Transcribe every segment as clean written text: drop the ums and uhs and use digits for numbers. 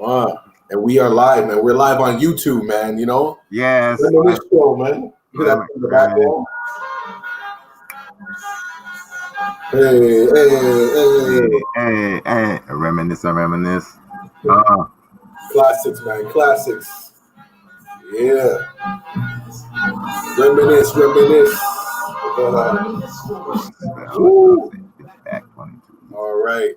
And we are live, man. We're live on YouTube, man. You know. Yes. Reminisce Show, man. You hear that in the background? Hey. Reminisce. Classics, man. Classics. Yeah. Reminisce. All right.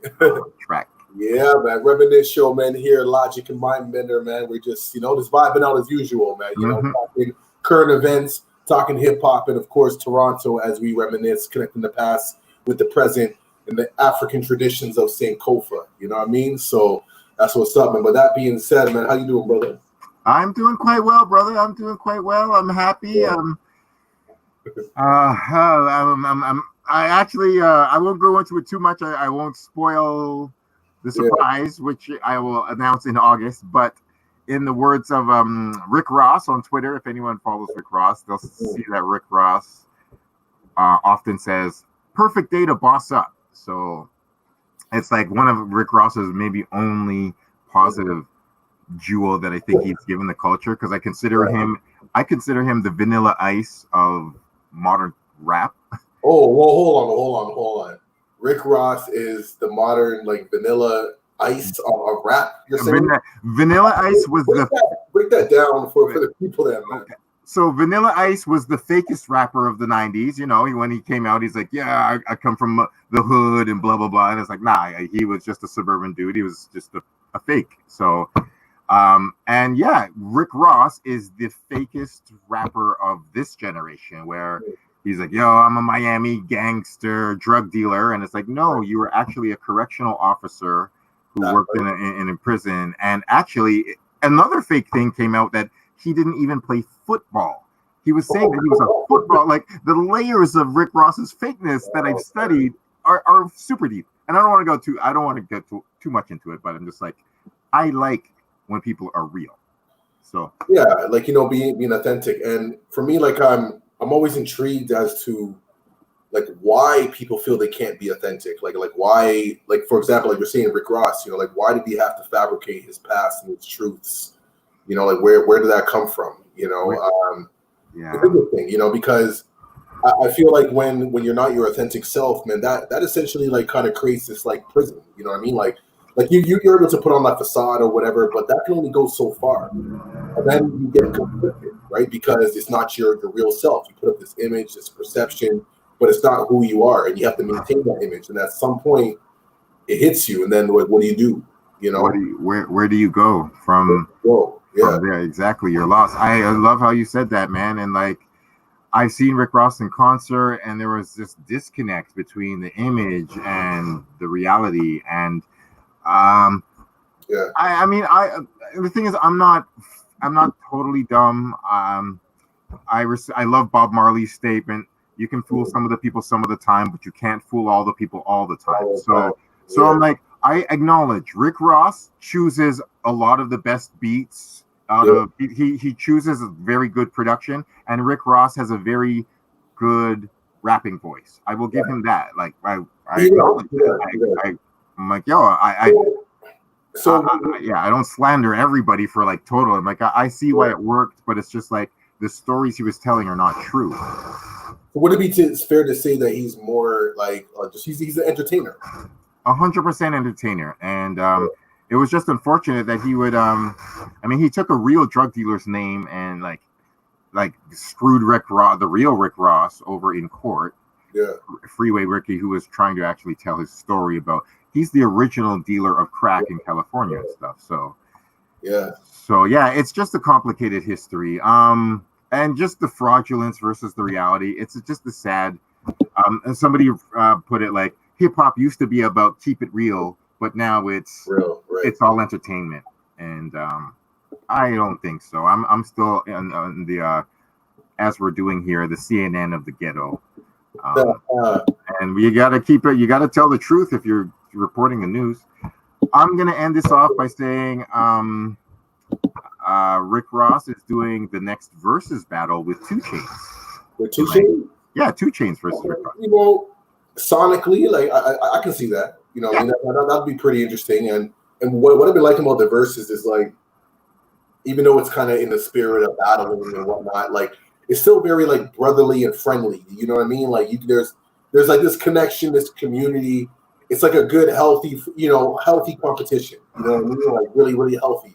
Track. Yeah, man. Reminisce Show, man. Here, Logik and Mindbender, man. We're just, just vibing out as usual, man. Talking current events, talking hip hop, and of course Toronto as we reminisce, connecting the past with the present and the African traditions of Sankofa. You know what I mean? So that's what's up, man. But that being said, man, how you doing, brother? I'm doing quite well, brother. I'm doing quite well. I'm happy. Yeah. I won't go into it too much. I won't spoil the surprise, which I will announce in August. But in the words of Rick Ross on Twitter, if anyone follows Rick Ross, they'll see that Rick Ross often says, "Perfect day to boss up." So it's like one of Rick Ross's maybe only positive jewel that I think he's given the culture, because I consider him the Vanilla Ice of modern rap. Oh, well, hold on. Rick Ross is the modern Vanilla Ice of rap. You're saying Vanilla Ice was break that down for the people that know. Okay. So Vanilla Ice was the fakest rapper of the 90s. When he came out, he's like, yeah, I come from the hood and blah, blah, blah. And it's like, nah, he was just a suburban dude. He was just a fake. So, Rick Ross is the fakest rapper of this generation, where he's like, yo, I'm a Miami gangster drug dealer. And it's like, no, you were actually a correctional officer who worked in a prison. And actually, another fake thing came out that he didn't even play football. He was saying that he was a football. Like, the layers of Rick Ross's fakeness that I've studied are super deep. And I don't want to get too much into it, but I'm just like, I like when people are real. So yeah, being authentic. And for me, I'm always intrigued as to why people feel they can't be authentic. Why, for example, you're saying Rick Ross, why did he have to fabricate his past and his truths? Where did that come from? The bigger thing, because I feel like when you're not your authentic self, man, that essentially kind of creates this prison. You know what I mean? You're able to put on that facade or whatever, but that can only go so far. And then you get conflicted, right? Because it's not your real self. You put up this image, this perception, but it's not who you are, and you have to maintain that image. And at some point, it hits you, and then what do you do? Where do you go from? Yeah, exactly. You're lost. I love how you said that, man. And I've seen Rick Ross in concert, and there was this disconnect between the image and the reality. And the thing is, I'm not totally dumb. I love Bob Marley's statement: "You can fool some of the people some of the time, but you can't fool all the people all the time." So I'm like, I acknowledge Rick Ross chooses a lot of the best beats. He chooses a very good production, and Rick Ross has a very good rapping voice. I will give him that. I'm like, yo, I don't slander everybody for total. I'm like, I see why it worked, but it's just the stories he was telling are not true. Would it be fair to say that he's more he's an entertainer? 100% entertainer, and it was just unfortunate that he would. He took a real drug dealer's name and screwed the real Rick Ross over in court. Yeah, Freeway Ricky, who was trying to actually tell his story about he's the original dealer of crack in California and stuff. So it's just a complicated history. And just the fraudulence versus the reality. It's just the sad. Somebody put it like, hip hop used to be about keep it real, but now it's real, right? It's all entertainment, and I don't think so. I'm still in the as we're doing here, the CNN of the ghetto, and you got to keep it. You got to tell the truth if you're reporting the news. I'm gonna end this off by saying Rick Ross is doing the next versus battle with 2 Chainz. With 2 Chainz? Yeah, 2 Chainz versus Rick Ross. Sonically, I can see that. That'd be pretty interesting. And and what I've been liking about the verses is like, even though it's kind of in the spirit of battling and whatnot, like it's still very like brotherly and friendly. You know what I mean? Like there's like this connection, this community. It's like a good, healthy, healthy competition. You know what I mean? Like really, really healthy.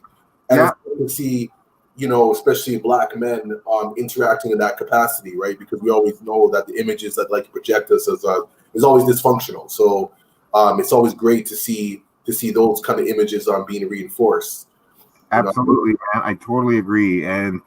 And Yeah. it's good to see, especially Black men interacting in that capacity, right? Because we always know that the images that like project us as is always dysfunctional. So it's always great to see those kind of images being reinforced. Absolutely, man. I totally agree. And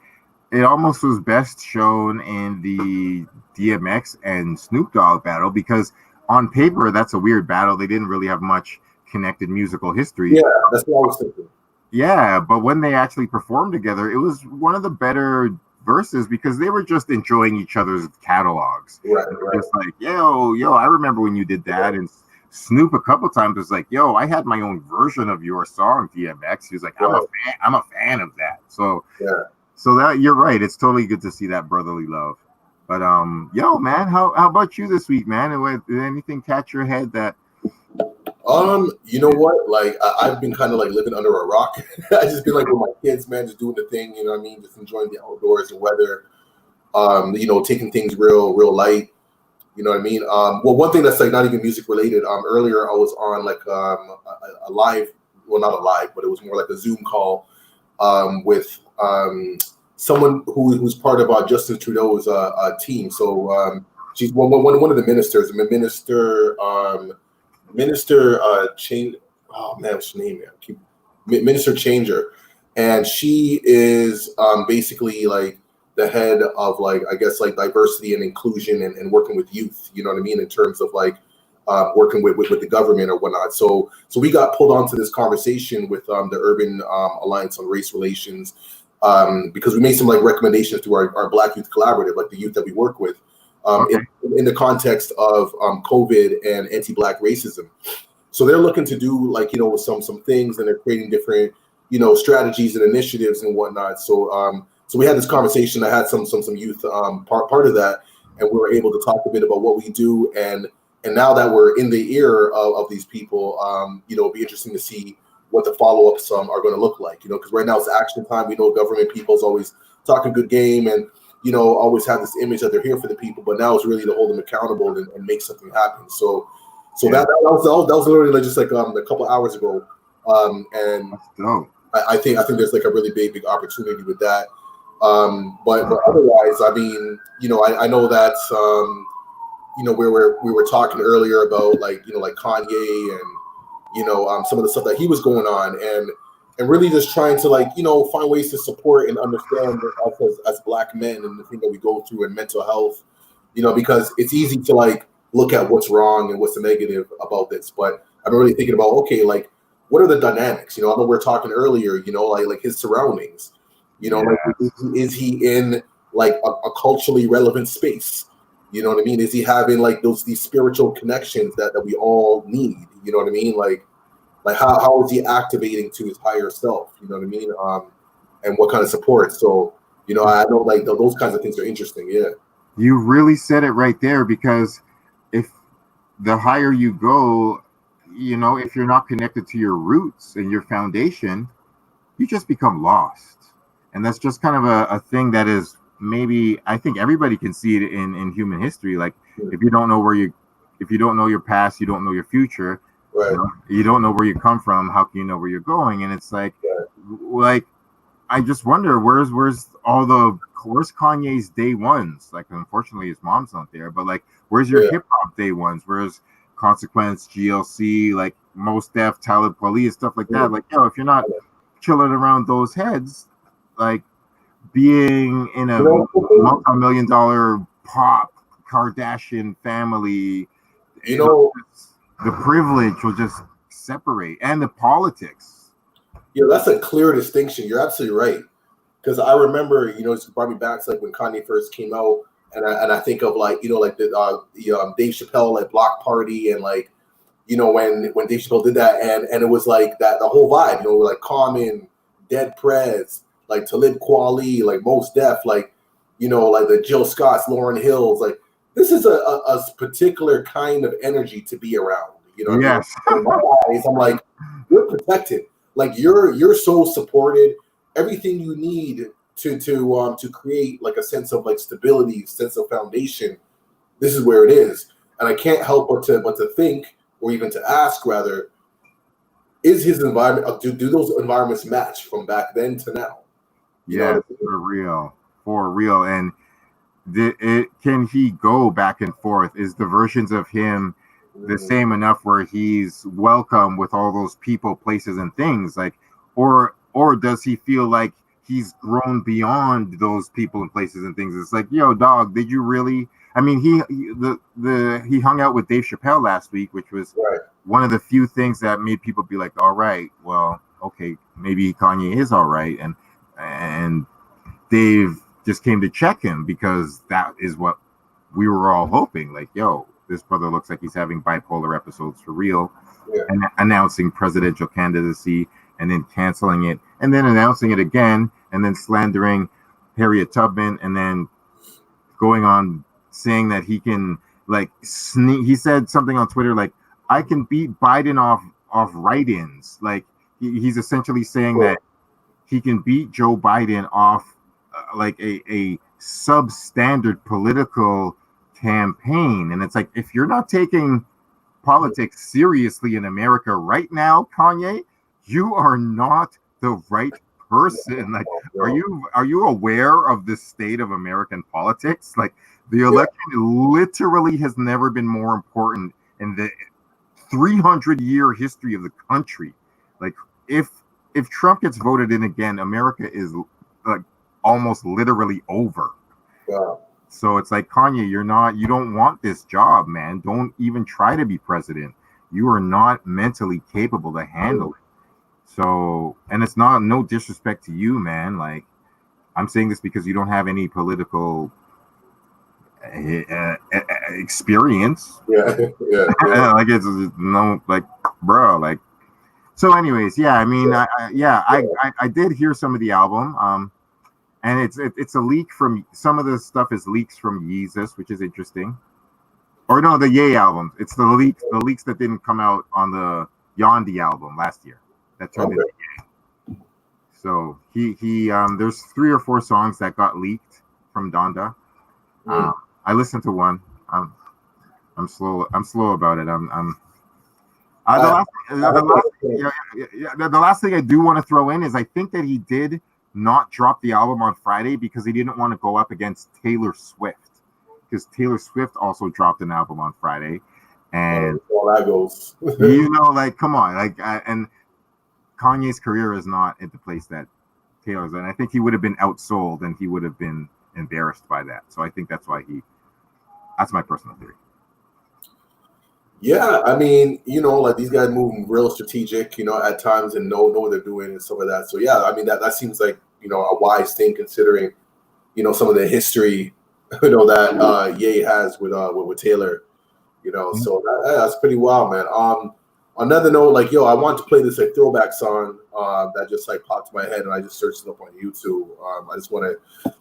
it almost was best shown in the DMX and Snoop Dogg battle because on paper, that's a weird battle. They didn't really have much connected musical history. Yeah, that's what I was thinking. Yeah, but when they actually performed together, it was one of the better verses because they were just enjoying each other's catalogs. Right. Just like, yo, I remember when you did that. And Snoop a couple times was like, yo, I had my own version of your song, DMX. He was like, I'm a fan of that. So yeah. So that you're right. It's totally good to see that brotherly love. But yo, man, how about you this week, man? Did anything catch your head that you know what? Like I've been kind of like living under a rock. I just been like with my kids, man, just doing the thing, you know what I mean? Just enjoying the outdoors and weather. Taking things real light. You know what I mean? Well, one thing that's like not even music related. Earlier I was on like a live, well, not a live, but it was more like a Zoom call with someone who's part of Justin Trudeau's team. So she's one of the ministers, Minister Change. Oh man, what's her name? Minister Changer, and she is basically like the head of like, I guess, like diversity and inclusion and working with youth, you know what I mean, in terms of like working with the government or whatnot. So we got pulled onto this conversation with the Urban Alliance on Race Relations because we made some like recommendations to our Black Youth Collaborative, like the youth that we work with, in the context of COVID and anti-Black racism. So they're looking to do like, some things, and they're creating different, strategies and initiatives and whatnot. So we had this conversation. I had some youth part of that, and we were able to talk a bit about what we do. And now that we're in the ear of these people, it'll be interesting to see what the follow-ups are going to look like. Because right now it's action time. We know government people's always talking good game and always have this image that they're here for the people. But now it's really to hold them accountable and make something happen. So that was literally just like a couple hours ago, and I think there's like a really big opportunity with that. But otherwise, I mean, I know that we were talking earlier about like Kanye and some of the stuff that he was going on, and really just trying to like find ways to support and understand us as Black men and the thing that we go through in mental health, because it's easy to like look at what's wrong and what's the negative about this, but I'm really thinking about, okay, like what are the dynamics? I know we were talking earlier, like his surroundings. Like, is he in like a culturally relevant space? You know what I mean? Is he having like these spiritual connections that we all need? You know what I mean? Like how is he activating to his higher self? You know what I mean? And what kind of support? So, I know like those kinds of things are interesting. Yeah. You really said it right there, because if the higher you go, if you're not connected to your roots and your foundation, you just become lost. And that's just kind of a thing that is maybe, I think everybody can see it in human history. Like if you don't know if you don't know your past, you don't know your future, right. You don't know where you come from, how can you know where you're going? And it's like, like, I just wonder where's Kanye's day ones? Like, unfortunately his mom's not there, but like, where's your hip hop day ones? Where's Consequence, GLC, like Mos Def, Talib Kweli, stuff like that? Like, if you're not chilling around those heads, like being in a multi-million-dollar pop Kardashian family, the privilege will just separate, and the politics. Yeah, that's a clear distinction. You're absolutely right. Because I remember, it's brought me back to like when Kanye first came out, and I think of like, like the Dave Chappelle like Block Party, and like, when Dave Chappelle did that, and it was like that the whole vibe, like Common, Dead Prez, like Talib Kweli, like Mos Def, like like the Jill Scotts, Lauryn Hills, like this is a particular kind of energy to be around. Yes. In my eyes, I'm like, you're protected. like you're so supported. Everything you need to create like a sense of like stability, sense of foundation. This is where it is, and I can't help but to think, or even to ask rather, is his environment, do those environments match from back then to now? Yeah, for real. And can he go back and forth? Is the versions of him the same enough where he's welcome with all those people, places, and things? Like, or does he feel like he's grown beyond those people and places and things? It's like, yo, dog, did you really? I mean, he hung out with Dave Chappelle last week, which was one of the few things that made people be like, all right, well, okay, maybe Kanye is all right, and Dave just came to check him because that is what we were all hoping. Like, yo, this brother looks like he's having bipolar episodes for real, and announcing presidential candidacy and then canceling it and then announcing it again and then slandering Harriet Tubman and then going on saying that he can like sneak. He said something on Twitter like, I can beat Biden off write-ins. Like he's essentially saying that he can beat Joe Biden off like a substandard political campaign. And it's like, if you're not taking politics seriously in America right now, Kanye, you are not the right person. Like, are you aware of the state of American politics? Like, the election literally has never been more important in the 300-year history of the country. Like, if Trump gets voted in again, America is like almost literally over. Wow. So it's like, Kanye, you don't want this job, man. Don't even try to be president. You are not mentally capable to handle it. So, and it's no disrespect to you, man. Like, I'm saying this because you don't have any political experience. Like, it's no, like, bro, like. So, anyways, yeah. I mean, I did hear some of the album. And it's a leak from some of the stuff is leaks from Yeezus, which is interesting. Or no, the Ye album. It's the leaks that didn't come out on the Yandhi album last year. That turned into Ye. So he there's 3 or 4 songs that got leaked from Donda. I listened to one. I'm slow about it. The last thing I do want to throw in is I think that he did not drop the album on Friday because he didn't want to go up against Taylor Swift, because Taylor Swift also dropped an album on Friday, and that goes. Like, come on, like, and Kanye's career is not at the place that Taylor's, and I think he would have been outsold and he would have been embarrassed by that. So I think that's why that's my personal theory. Yeah, I mean, like these guys move real strategic, at times, and know what they're doing and stuff like that. So yeah, I mean that seems like a wise thing considering some of the history that Ye has with Taylor. So that's pretty wild, man. Another note, like I want to play this like throwback song that just like popped to my head, and I just searched it up on YouTube. I just want to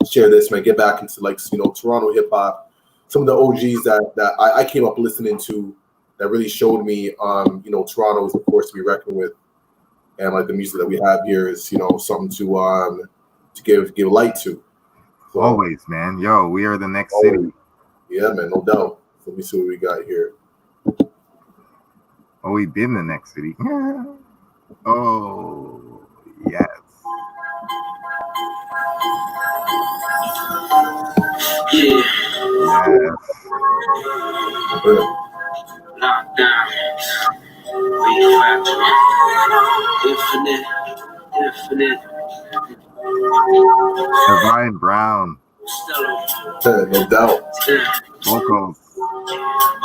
share this, man. Get back into like Toronto hip hop, some of the OGs that I came up listening to. That really showed me, Toronto is of course to be reckoned with, and like the music that we have here is, something to give light to. So, always, man. Yo, we are the next city. Yeah, man, no doubt. Let me see what we got here. Oh, we've been the next city. Oh, yes. Yes. Lockdown, infinite. Divine Brown. No doubt. Vocals.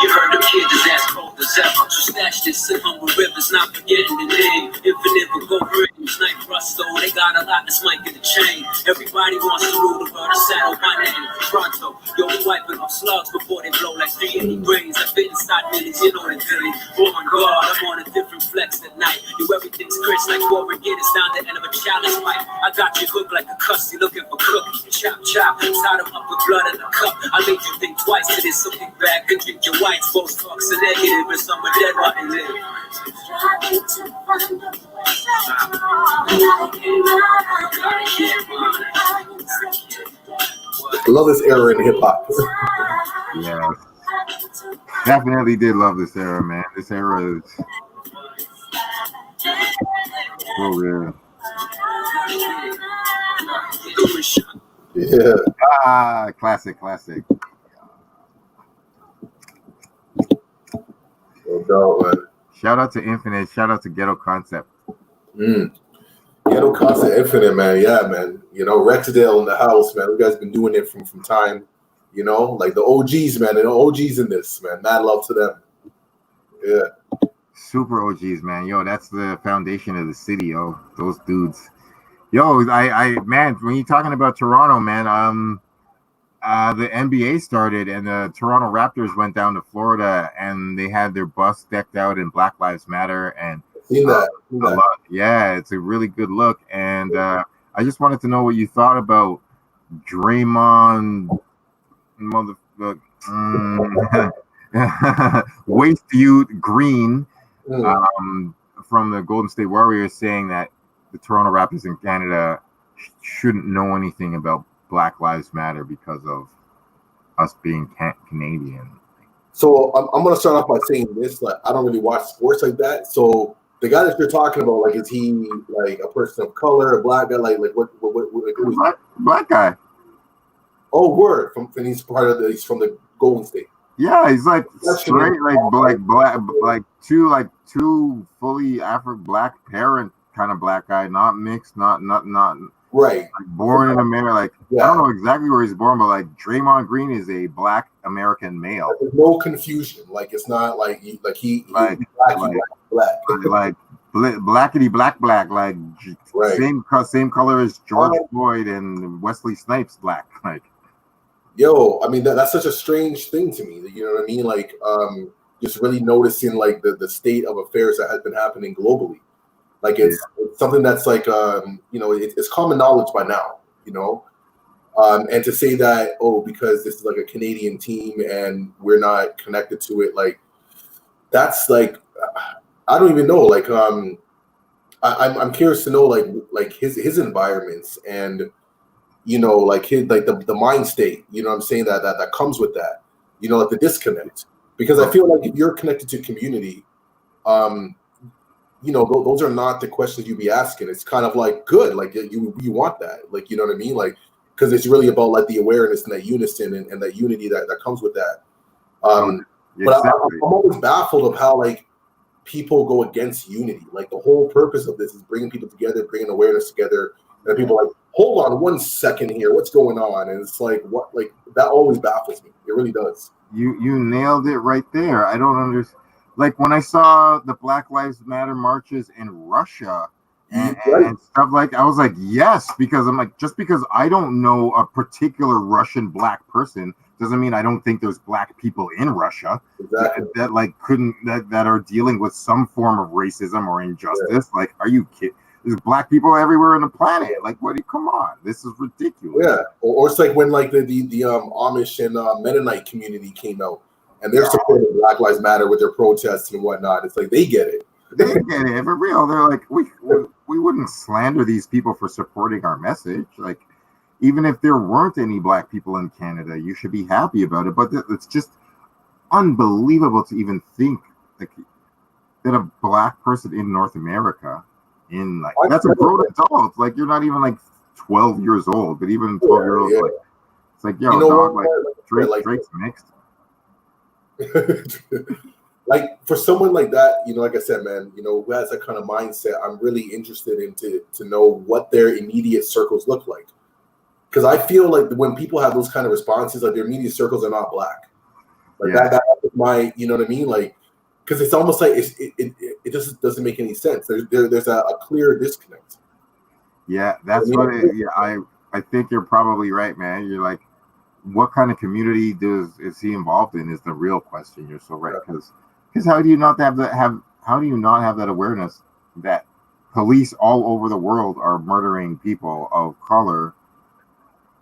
You heard the kids as ass cold as ever. So snatch this in humble rivers, not forgetting the name. Infinite but go rings, night rust though. They got a lot that's Mike in the chain. Everybody wants to rule the world, saddle my name. Pronto, yo, we wiping off slugs before they blow like D&E brains. I fit inside millions, you know that thing. Oh my God, I'm on a different flex at night. Yo, everything's crisp like 4 again, it's not the end of a challenge fight. I got you hooked like a cussy looking for cookie. Chop, chop, tied him up with blood in a cup. I made you think twice that it's something bad. Could drink your whites, both talks are negative, and some are dead while they live. Trying to find a I love this era in hip hop. Yeah, definitely did love this era, man. This era is so good. Yeah. Classic. No doubt, man. Shout out to Infinite. Shout out to Ghetto Concept. Ghetto Concept Infinite, man. Yeah, man. You know, Rexdale in the house, man. You guys been doing it from time. You know, like the OGs, man. And the OGs in this, man. Mad love to them. Yeah. Super OGs, man. Yo, that's the foundation of the city, yo. Those dudes. Yo, I man, when you're talking about Toronto, man, the NBA started and the Toronto Raptors went down to Florida and they had their bus decked out in Black Lives Matter and Seen that. yeah, it's a really good look. And I just wanted to know what you thought about Draymond Waste Youth Green from the Golden State Warriors saying that the Toronto Raptors in Canada shouldn't know anything about Black Lives Matter because of us being Canadian. So I'm going to start off by saying this. Like, I don't really watch sports like that. So the guy that you're talking about, like, is he like a person of color, a black guy? Like what like, who is black guy. Oh, word. He's from the Golden State. Yeah, he's like straight, like black, like two fully Black parent kind of black guy, not mixed, not right. Like born in America. Like I don't know exactly where he's born, but like Draymond Green is a Black American male. There's no confusion. Like it's not like he's black. Like blackity black, like right. same color as George Floyd and Wesley Snipes black, like. Yo, I mean that's such a strange thing to me. You know what I mean? Like, just really noticing like the state of affairs that has been happening globally. Like it's something that's like you know it's common knowledge by now. You know, and to say that because this is like a Canadian team and we're not connected to it, like that's like I don't even know. Like I'm curious to know like his environments and. You know, like the mind state, you know what I'm saying, that comes with that, you know, like the disconnect. Because I feel like if you're connected to community, you know, those are not the questions you'd be asking. It's kind of like good, like you want that, like, you know what I mean? Like, because it's really about like the awareness and that unison and that unity that comes with that. But I'm always baffled of how like people go against unity. Like the whole purpose of this is bringing people together, bringing awareness together. And people are like, hold on 1 second here, what's going on? And it's like, what? Like that always baffles me. It really does. You nailed it right there. I don't understand. Like when I saw the Black Lives Matter marches in Russia and stuff like, I was like, yes, because I'm like, just because I don't know a particular Russian black person doesn't mean I don't think there's black people in Russia that like that are dealing with some form of racism or injustice. Yeah. Like, are you kidding? There's black people everywhere on the planet. Like, come on, this is ridiculous. Yeah, or it's like when like the Amish and Mennonite community came out and they're supporting Black Lives Matter with their protests and whatnot. It's like they get it. They get it for real. They're like, we wouldn't slander these people for supporting our message. Like, even if there weren't any black people in Canada, you should be happy about it. But it's just unbelievable to even think like that a black person in North America. In like that's a grown adult, like you're not even like 12 years old, but even 12-year-olds, like it's like yo, you know dog, like Drake's mixed. Like for someone like that, you know, like I said, man, you know, who has that kind of mindset, I'm really interested in to know what their immediate circles look like, because I feel like when people have those kind of responses, like their immediate circles are not black, like that's my, you know what I mean, like. Because it's almost like it just doesn't make any sense. There's a clear disconnect. Yeah, that's what I think you're probably right, man. You're like, what kind of community is he involved in is the real question. You're so right, because how do you not have that awareness that police all over the world are murdering people of color,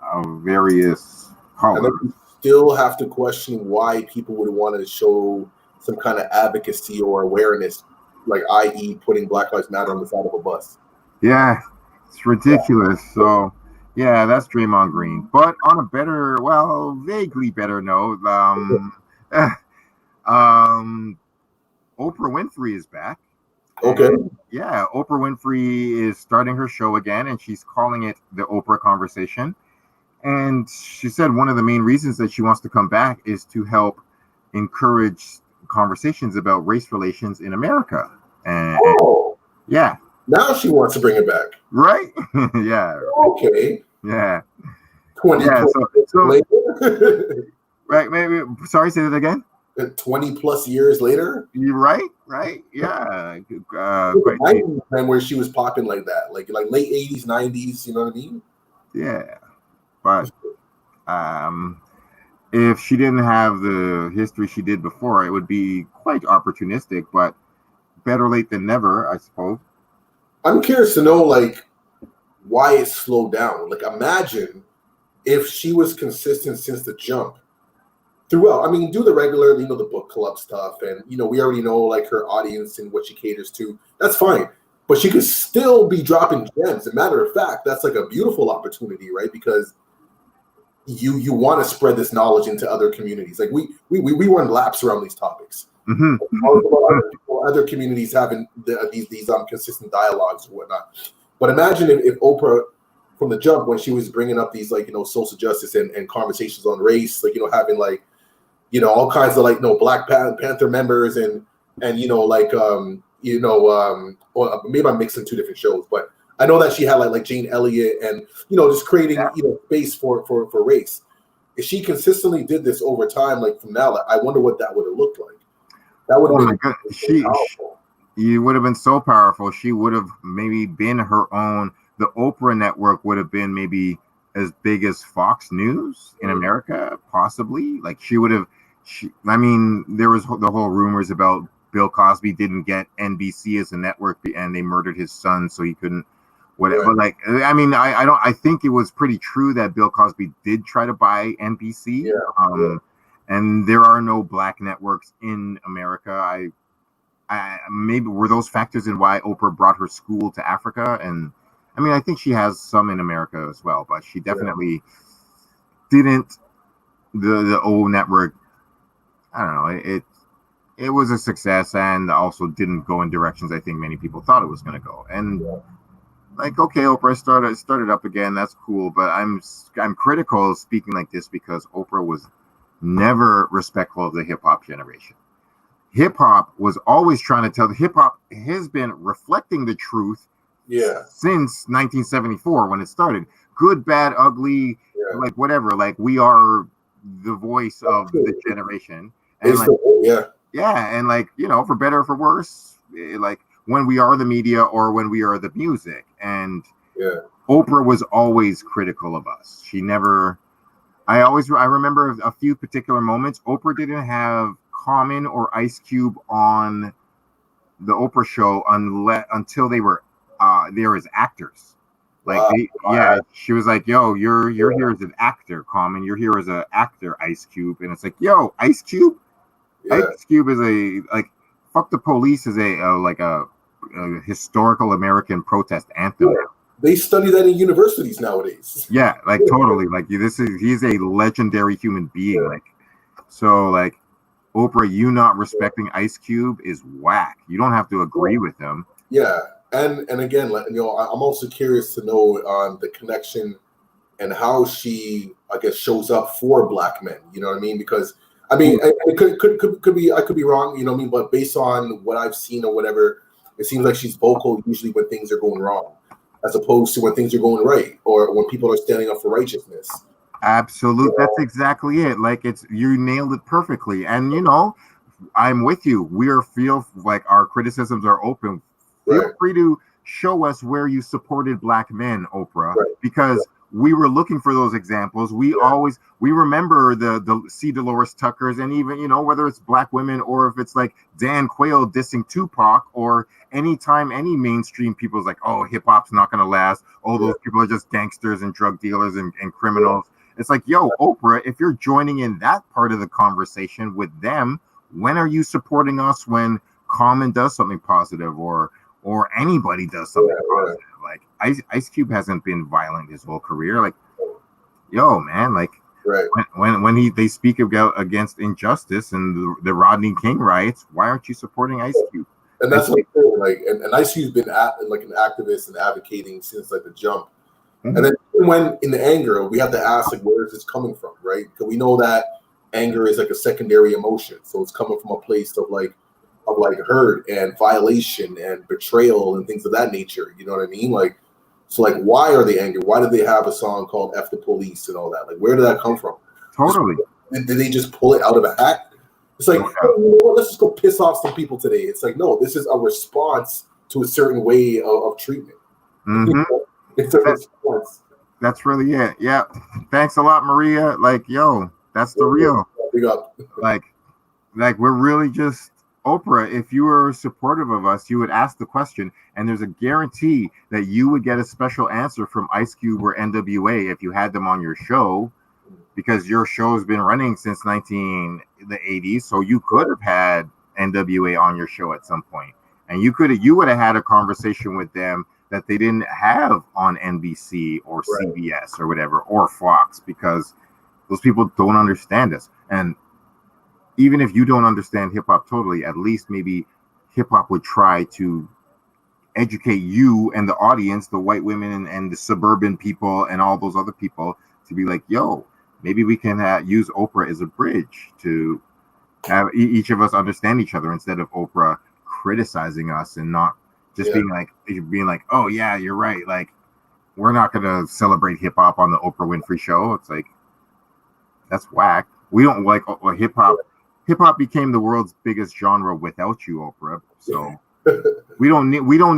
of various And then colors. you still have to question why people would want to show some kind of advocacy or awareness, like i.e. putting Black Lives Matter on the side of a bus. Yeah, it's ridiculous. So, yeah, that's Draymond Green. But on a better, well, vaguely better note, Oprah Winfrey is back. Okay. Yeah, Oprah Winfrey is starting her show again, and she's calling it the Oprah Conversation. And she said one of the main reasons that she wants to come back is to help encourage conversations about race relations in America. And yeah, now she wants to bring it back. right? Yeah. Okay. Yeah. 20 Yeah. So later. right. Maybe. Sorry. Say that again. 20 plus years later. You right. Right. Yeah. Time where she was popping like that, like late 80s, 90s. You know what I mean? Yeah. But if she didn't have the history she did before, it would be quite opportunistic. But better late than never, I suppose. I'm curious to know, like, why it slowed down. Like, imagine if she was consistent since the jump throughout. I mean, do the regular, the book club stuff, and we already know like her audience and what she caters to. That's fine, but she could still be dropping gems. As a matter of fact, that's like a beautiful opportunity, right? Because you want to spread this knowledge into other communities. Like we run laps around these topics. Mm-hmm. Other communities having these consistent dialogues and whatnot. But imagine if Oprah, from the jump, when she was bringing up these social justice and conversations on race, having all kinds of Black Panther members and or maybe I'm mixing two different shows, but I know that she had like Jane Elliott and just creating space for race. If she consistently did this over time, like from now, I wonder what that would have looked like. That would have been powerful. You would have been so powerful. She would have maybe been her own. The Oprah network would have been maybe as big as Fox News in America, possibly. Like she would have. I mean, there was the whole rumors about Bill Cosby didn't get NBC as a network, and they murdered his son, so he couldn't. Whatever. Right. Like, I mean, I think it was pretty true that Bill Cosby did try to buy NBC. And there are no Black networks in America. I maybe were those factors in why Oprah brought her school to Africa. And I mean, I think she has some in America as well, but she definitely didn't. The O network, I don't know. It was a success and also didn't go in directions I think many people thought it was going to go. And like, okay, Oprah started up again. That's cool, but I'm critical of speaking like this because Oprah was never respectful of the hip hop generation. Hip hop was always trying to tell. Hip hop has been reflecting the truth since 1974 when it started. Good, bad, ugly, like whatever. Like we are the voice of the generation. And and like for better or for worse, like when we are the media or when we are the music. And Oprah was always critical of us. She never. I remember a few particular moments. Oprah didn't have Common or Ice Cube on the Oprah show until they were there as actors. Like she was like, "Yo, you're here as an actor, Common. You're here as an actor, Ice Cube." And it's like, "Yo, Ice Cube, Ice Cube is a fuck the police is a historical American protest anthem." Yeah. They study that in universities nowadays. Yeah, like totally. Like he's a legendary human being. Like so, like Oprah, you not respecting Ice Cube is whack. You don't have to agree with him. Yeah, and again, I'm also curious to know the connection and how she, I guess, shows up for Black men. You know what I mean? Because I mean, it could be I could be wrong. You know what I mean? But based on what I've seen or whatever, it seems like she's vocal usually when things are going wrong, as opposed to when things are going right or when people are standing up for righteousness. Absolutely. That's exactly it. Like you nailed it perfectly. And I'm with you. Feel like our criticisms are open. Feel free to show us where you supported Black men, Oprah, because we were looking for those examples. We remember the C. Dolores Tuckers, and even, you know, whether it's black women or if it's like Dan Quayle dissing Tupac, or anytime any mainstream people's like, oh, hip hop's not gonna last. Oh, those people are just gangsters and drug dealers and criminals. It's like, yo, Oprah, if you're joining in that part of the conversation with them, when are you supporting us when Common does something positive, or anybody does something positive? Like Ice Cube hasn't been violent his whole career. Like, yo, man, like when they speak against injustice and the Rodney King riots, why aren't you supporting Ice Cube? And that's what I'm saying, like, and Ice Cube's been like an activist and advocating since like the jump. Mm-hmm. And then when in the anger, we have to ask, like, where is this coming from, right? Because we know that anger is like a secondary emotion, so it's coming from a place of hurt and violation and betrayal and things of that nature. You know what I mean? Like, so like, why are they angry? Why did they have a song called "F the Police" and all that? Like, where did that come from? Totally. Did they just pull it out of a hat? It's like, hey, you know what, let's just go piss off some people today. It's like, no, this is a response to a certain way of treatment. Mm-hmm. You know? It's a response. That's really it. Yeah. Thanks a lot, Maria. Like, yo, that's the real. Big up. Like we're really just, Oprah, if you were supportive of us, you would ask the question, and there's a guarantee that you would get a special answer from Ice Cube or NWA if you had them on your show, because your show has been running since the 80s. So you could have had NWA on your show at some point, and you would have had a conversation with them that they didn't have on NBC or CBS or whatever, or Fox, because those people don't understand us. And even if you don't understand hip hop totally, at least maybe hip hop would try to educate you and the audience, the white women and the suburban people and all those other people, to be like, yo, maybe we can use Oprah as a bridge to have each of us understand each other, instead of Oprah criticizing us and not just being like, oh yeah, you're right. Like, we're not going to celebrate hip hop on the Oprah Winfrey Show. It's like, that's whack. We don't like hip hop. Hip hop became the world's biggest genre without you, Oprah. So we don't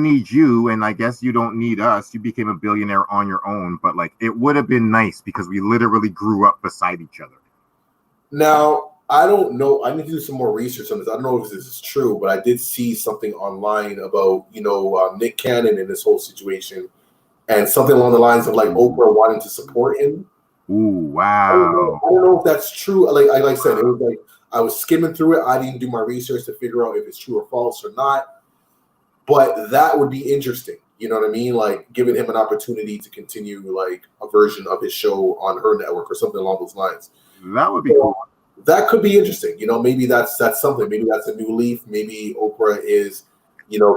need you, and I guess you don't need us. You became a billionaire on your own, but like, it would have been nice because we literally grew up beside each other. Now, I don't know. I need to do some more research on this. I don't know if this is true, but I did see something online about, Nick Cannon and this whole situation, and something along the lines of like Oprah wanting to support him. Ooh, wow. I don't know if that's true. Like I said, it was like I was skimming through it. I didn't do my research to figure out if it's true or false or not. But that would be interesting. You know what I mean? Like, giving him an opportunity to continue like a version of his show on her network or something along those lines. That would be cool. That could be interesting. Maybe that's something. Maybe that's a new leaf. Maybe Oprah is,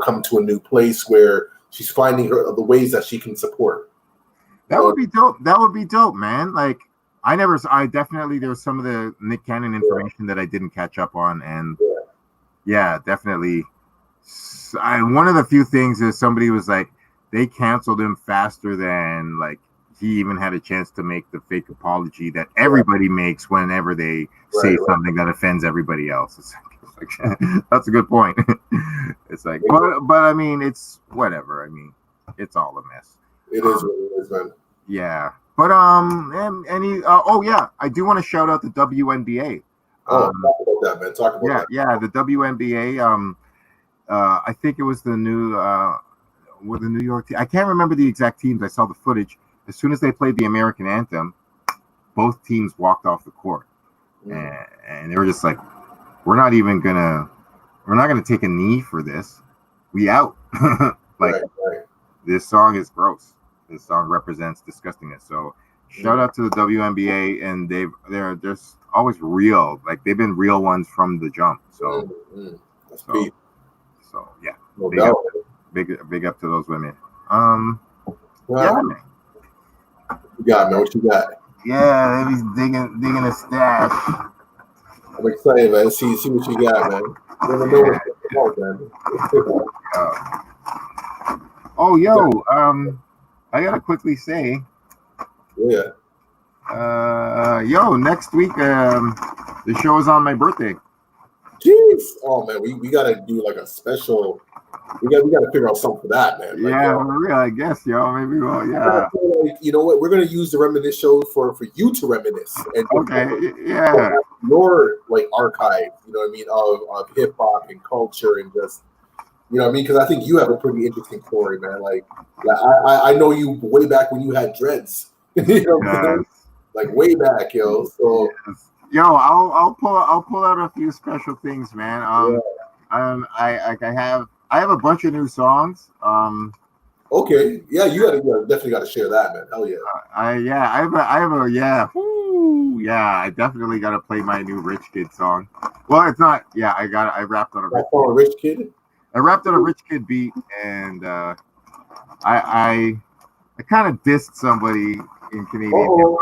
coming to a new place where she's finding the ways that she can support. That would be dope. That would be dope, man. Like, there's some of the Nick Cannon information that I didn't catch up on, and definitely. One of the few things is somebody was like, they canceled him faster than like he even had a chance to make the fake apology that everybody makes whenever they say something that offends everybody else. It's like that's a good point. It's like, but I mean, it's whatever. I mean, it's all a mess. It is what it is, man. Yeah, but I do want to shout out the WNBA. Talk about that, man. Talk about that. Yeah, the WNBA. I think it was the New York team. I can't remember the exact teams. I saw the footage. As soon as they played the American anthem, both teams walked off the court, and they were just like, we're not gonna take a knee for this. We out. This song is gross. This song represents disgustingness. So shout out to the WNBA, and they're just always real. Like, they've been real ones from the jump. So that's so yeah, no big up to those women. Man. You got, man. What you got? Yeah, they be digging a stash. I'm excited, man. See what you got, man. You never know what's going on, man. I gotta quickly say, next week the show is on my birthday. Jeez. Reminisce. Oh man, we gotta do like a special. We gotta figure out something for that, man. Like, Yeah, for real, I guess, yo. Maybe well, yeah. like, you know what? We're gonna use the Reminisce show for you to reminisce and Okay, yeah. your like archive. You know what I mean of hip hop and culture and just you know what I mean because I think you have a pretty interesting story, man. Like I know you way back when you had dreads. You know what I'm saying? Like way back, yo. So yo, I'll pull out a few special things, man. I have a bunch of new songs. Okay, yeah, you definitely gotta share that, man. Hell yeah. I definitely gotta play my new Rich Kid song. Well, it's not. Yeah, I rapped on a Rich Kid. I rapped on a Rich Kid beat, and I kind of dissed somebody in Canadian.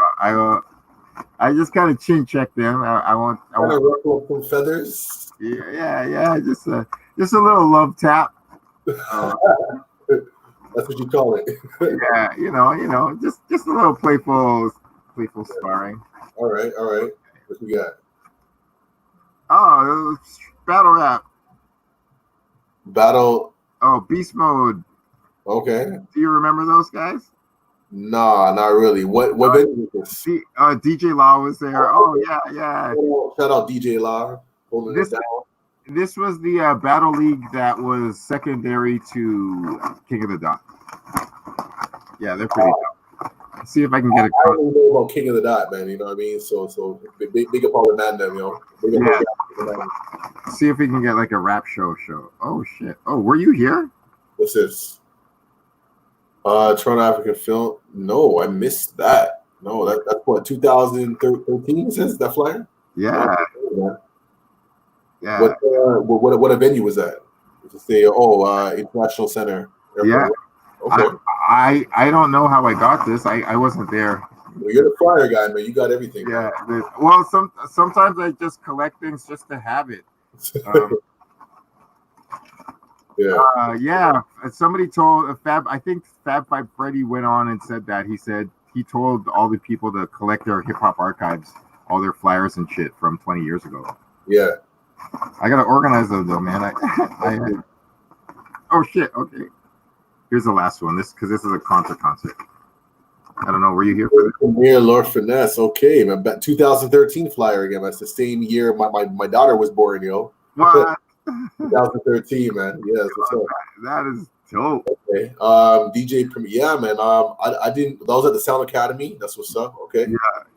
I just kind of chin checked them. I want ruffle up some feathers. Yeah. Just a little love tap. That's what you call it. Yeah, you know, just a little playful sparring. All right. What we got? Oh, battle rap. Battle. Oh, Beast Mode. Okay. Do you remember those guys? Nah, not really. What venue was this? DJ Law was there. Oh yeah. Shout out DJ Law. Holding it down. This was the battle league that was secondary to King of the Dot. Yeah, they're pretty dope. Let's see if I can get a I don't know about King of the Dot, man. You know what I mean? So big up all the man them, you know. See if we can get like a rap show. Oh shit. Oh, were you here? What's this? Toronto African Film. No, I missed that. No, that's what 2013 says that flyer. Yeah. Yeah. What a venue was that? To say, International Center. Airport. Yeah. Okay. I don't know how I got this. I wasn't there. Well, you're the flyer guy, man. You got everything. Yeah. Well, sometimes I just collect things just to have it. Yeah. Somebody told I think Fab Five Freddy went on and said that he told all the people to collect their hip hop archives, all their flyers and shit from 20 years ago. Yeah. I gotta organize those though, man. Oh shit. Okay. Here's the last one. This is a concert. I don't know. Were you here for this? Yeah, Lord Finesse. Okay, man. 2013 flyer again. That's the same year my daughter was born, yo. What? 2013, man. Yes. That is dope. Okay. DJ Premier. Yeah, man. I didn't. That was at the Sound Academy. That's what's up. Okay.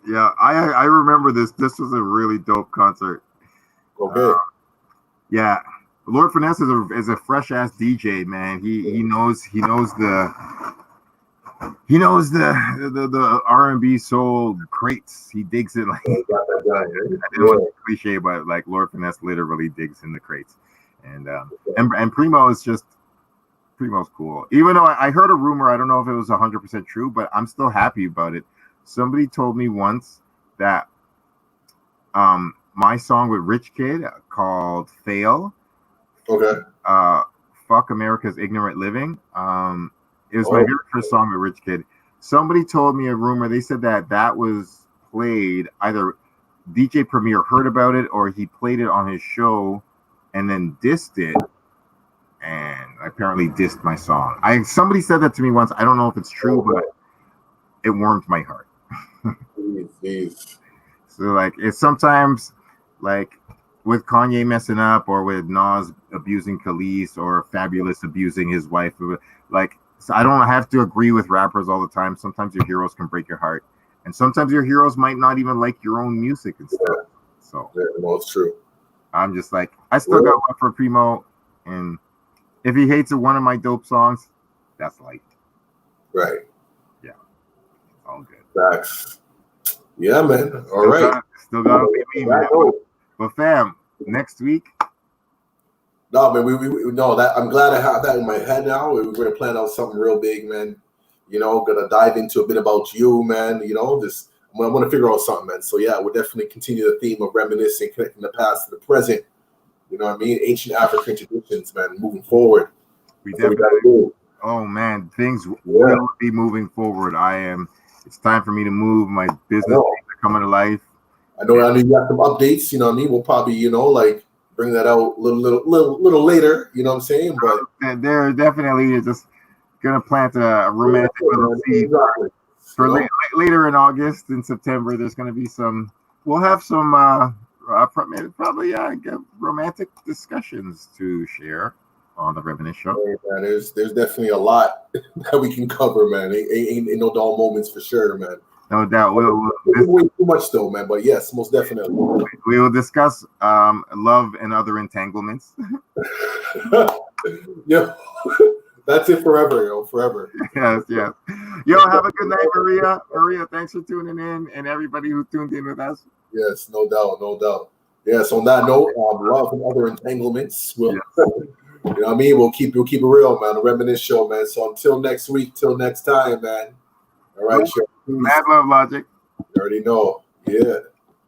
Yeah. I remember this. This was a really dope concert. Okay. Yeah. Lord Finesse is a fresh ass DJ, man. He knows the R&B soul crates. He digs it like I didn't want to be cliche, but like Lord Finesse literally digs in the crates. And Primo's cool. Even though I heard a rumor, I don't know if it was 100% true, but I'm still happy about it. Somebody told me once that my song with Rich Kid called Fail. Okay. Fuck America's Ignorant Living. It was my very first song with Rich Kid. Somebody told me a rumor. They said that was played, either DJ Premier heard about it or he played it on his show and then dissed it, and apparently dissed my song. Somebody said that to me once. I don't know if it's true, but it warmed my heart. Jeez. So like it's sometimes like with Kanye messing up or with Nas abusing Khalees or Fabulous abusing his wife, like so I don't have to agree with rappers all the time. Sometimes your heroes can break your heart, and sometimes your heroes might not even like your own music and stuff. So well, it's true. I'm just like, I still got one for Primo, and if he hates one of my dope songs, that's light. Right. Yeah. All good. Facts. Yeah, man. All right. Still gotta be me, man. But fam, next week. No, man, we no, that I'm glad I have that in my head now. We're gonna plan out something real big, man. You know, gonna dive into a bit about you, man. You know, just I want to figure out something, man. So yeah, we'll definitely continue the theme of reminiscing, connecting the past to the present. You know what I mean? Ancient African traditions, man. Moving forward. We definitely do. Oh man, things will be moving forward. It's time for me to move. My business is coming to life. I know you got some updates. You know what I mean? We'll probably, like bring that out a little later. You know what I'm saying? But they're definitely just gonna plant a romantic little seed for later in August and September. There's gonna be some. We'll have some probably romantic discussions to share on the Reminisce Show. Hey, man, there's definitely a lot that we can cover, man. Ain't no dull moments for sure, man. No doubt. We'll way too much though, man. But yes, most definitely. We will discuss love and other entanglements. Yeah, that's it forever, yo, forever. Yes. Yo, have a good night, Maria. Maria, thanks for tuning in, and everybody who tuned in with us. Yes, no doubt. Yes, on that note, love and other entanglements. You know what I mean? We'll keep it real, man. The Reminisce Show, man. So until next week, till next time, man. All right, sure. Mad love, Logic. You already know. Yeah.